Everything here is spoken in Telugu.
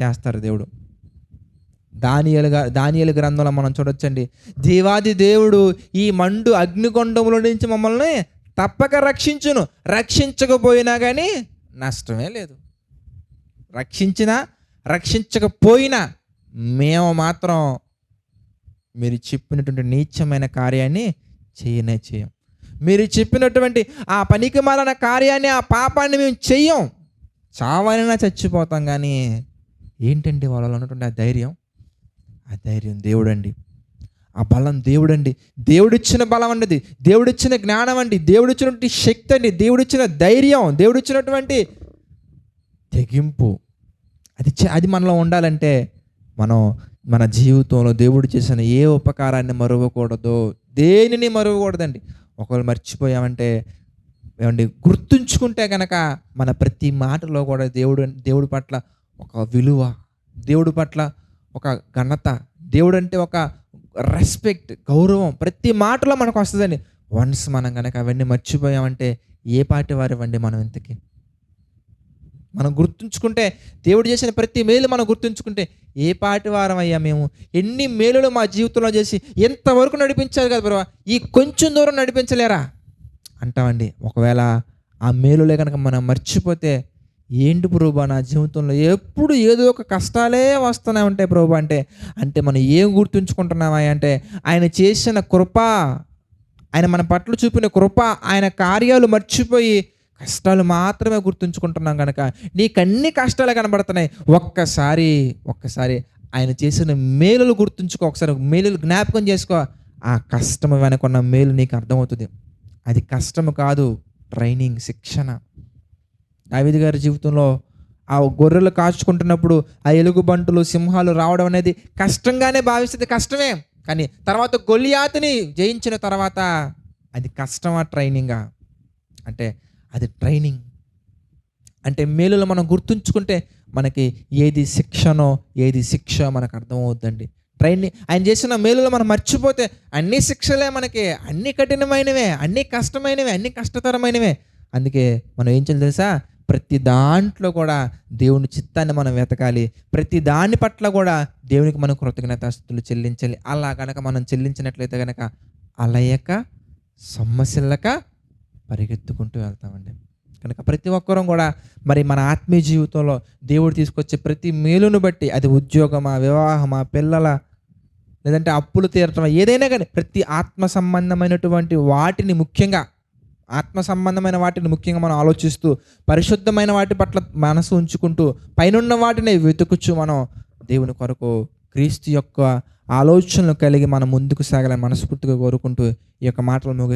చేస్తారు దేవుడు. దానియేలు గ్రంథంలో మనం చూడొచ్చండి, దేవాది దేవుడు ఈ మండు అగ్నికొండంలో నుంచి మమ్మల్ని తప్పక రక్షించును, రక్షించకపోయినా కానీ నష్టమే లేదు. రక్షించినా రక్షించకపోయినా మేము మాత్రం మీరు చెప్పినటువంటి నీచమైన కార్యాన్ని చేయం. మీరు చెప్పినటువంటి ఆ పనికిమాలిన కార్యాన్ని, ఆ పాపాన్ని మేము చెయ్యం. చావైనా చచ్చిపోతాం. కానీ ఏంటండి వాళ్ళలో ఉన్నటువంటి ఆ ధైర్యం దేవుడండి. ఆ బలం దేవుడండి. దేవుడిచ్చిన బలం అండి, దేవుడిచ్చిన జ్ఞానం అండి, దేవుడిచ్చినటువంటి శక్తి అండి, దేవుడిచ్చిన ధైర్యం, దేవుడిచ్చినటువంటి తెగింపు. అది మనలో ఉండాలంటే మనం మన జీవితంలో దేవుడు చేసిన ఏ ఉపకారాన్ని మరువకూడదు, దేనిని మరువకూడదండి. ఒకవేళ మర్చిపోయామంటే ఏమండి, గుర్తుంచుకుంటే కనుక మన ప్రతి మాటలో కూడా దేవుడి పట్ల ఒక విలువ, దేవుడి పట్ల ఒక ఘనత, దేవుడు అంటే ఒక రెస్పెక్ట్, గౌరవం ప్రతి మాటలో మనకు వస్తుందండి. వన్స్ మనం కనుక అవన్నీ మర్చిపోయామంటే ఏ పాటి వారివ్వండి మనం ఇంతకీ. మనం గుర్తుంచుకుంటే, దేవుడు చేసిన ప్రతి మేలు మనం గుర్తుంచుకుంటే ఏ పాటి వారం అయ్యా మేము, ఎన్ని మేలులు మా జీవితంలో చేసి ఎంతవరకు నడిపించారు కదా బ్రో, ఈ కొంచెం దూరం నడిపించలేరా అంటామండి. ఒకవేళ ఆ మేలులే కనుక మనం మర్చిపోతే, ఏంటి ప్రభు నా జీవితంలో ఎప్పుడు ఏదో ఒక కష్టాలే వస్తూనే ఉంటాయి ప్రభు అంటే మనం ఏం గుర్తుంచుకుంటున్నామా అంటే, ఆయన చేసిన కృప, ఆయన మన పట్ల చూపిన కృప, ఆయన కార్యాలు మర్చిపోయి కష్టాలు మాత్రమే గుర్తుంచుకుంటున్నాం కనుక నీకు అన్ని కష్టాలే కనబడుతున్నాయి. ఒక్కసారి ఆయన చేసిన మేలులు గుర్తుంచుకో, ఒకసారి మేలులు జ్ఞాపకం చేసుకో. ఆ కష్టం వెనకున్న మేలు నీకు అర్థమవుతుంది. అది కష్టము కాదు, ట్రైనింగ్, శిక్షణ. దావీదు గారి జీవితంలో ఆ గొర్రెలు కాచుకుంటున్నప్పుడు ఆ ఎలుగుబంటులు, సింహాలు రావడం అనేది కష్టంగానే భావిస్తుంది, కష్టమే. కానీ తర్వాత గొలియాతుని జయించిన తర్వాత అది కష్టమా, ట్రైనింగా అంటే అది ట్రైనింగ్. అంటే మేలులో మనం గుర్తుంచుకుంటే మనకి ఏది శిక్షనో ఏది శిక్ష మనకు అర్థమవుద్దండి. ట్రైనింగ్, ఆయన చేసిన మేలులో మనం మర్చిపోతే అన్ని శిక్షలే మనకి, అన్ని కఠినమైనవే, అన్ని కష్టమైనవే, అన్ని కష్టతరమైనవే. అందుకే మనం ఏం చేయాలి తెలుసా, ప్రతి దాంట్లో కూడా దేవుని చిత్తాన్ని మనం వెతకాలి. ప్రతి దాని పట్ల కూడా దేవునికి మనం కృతజ్ఞతాస్తుతులు చెల్లించాలి. అలా కనుక మనం చెల్లించినట్లయితే కనుక అలయక సొమ్మసిల్లక పరిగెత్తుకుంటూ వెళ్తామండి. కనుక ప్రతి ఒక్కరూ కూడా మరి మన ఆత్మీయ జీవితంలో దేవుడు తీసుకొచ్చే ప్రతి మేలును బట్టి, అది ఉద్యోగమా, వివాహమా, పిల్లల, లేదంటే అప్పులు తీరటమా, ఏదైనా కానీ ప్రతి ఆత్మ సంబంధమైనటువంటి వాటిని ముఖ్యంగా మనం ఆలోచిస్తూ, పరిశుద్ధమైన వాటి పట్ల మనసు ఉంచుకుంటూ, పైనున్న వాటిని వెతుకుచు మనం దేవుని కొరకు క్రీస్తు యొక్క ఆలోచనలు కలిగి మనం ముందుకు సాగాలని మనస్ఫూర్తిగా కోరుకుంటూ ఈ యొక్క మాటలు